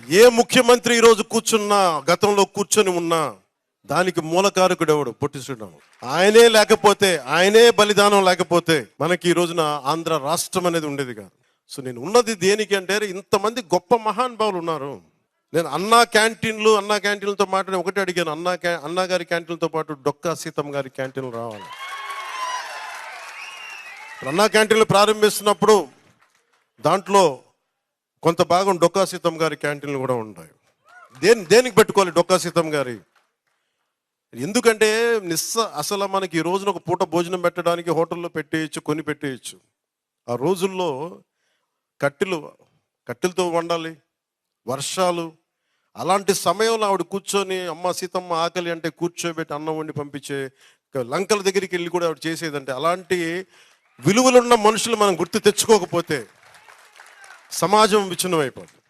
ఏ ముఖ్యమంత్రి ఈరోజు కూర్చున్నా, గతంలో కూర్చొని ఉన్నా దానికి మూలకారకుడు ఎవడు? పొట్టి శ్రీరాములు. ఆయనే లేకపోతే, ఆయనే బలిదానం లేకపోతే మనకి ఈ రోజున ఆంధ్ర రాష్ట్రం అనేది ఉండేది కాదు. సో నేను ఉన్నది దేనికి అంటే, ఇంతమంది గొప్ప మహానుభావులు ఉన్నారు. నేను అన్నా క్యాంటీన్లతో మాట్లాడి ఒకటి అడిగాను, అన్నా గారి క్యాంటీన్లతో పాటు డొక్కా సీతమ్మ గారి క్యాంటీన్లు రావాలి. అన్నా క్యాంటీన్లు ప్రారంభిస్తున్నప్పుడు దాంట్లో కొంత భాగం డొక్కా సీతమ్మ గారి క్యాంటీన్లు కూడా ఉంటాయి. దేనికి పెట్టుకోవాలి డొక్కా సీతమ్మ గారి? ఎందుకంటే అసలు మనకి ఈ రోజున ఒక పూట భోజనం పెట్టడానికి హోటల్లో పెట్టేయచ్చు, కొని పెట్టేయచ్చు. ఆ రోజుల్లో కట్టెలతో వండాలి, వర్షాలు. అలాంటి సమయంలో ఆవిడ కూర్చొని అమ్మ సీతమ్మ ఆకలి అంటే కూర్చోబెట్టి అన్నం వండి పంపించే, లంకల దగ్గరికి వెళ్ళి కూడా ఆవిడ చేసేదంటే, అలాంటి విలువలున్న మనుషులు మనం గుర్తు తెచ్చుకోకపోతే సమాజం విచ్ఛిన్నమైపోతుంది.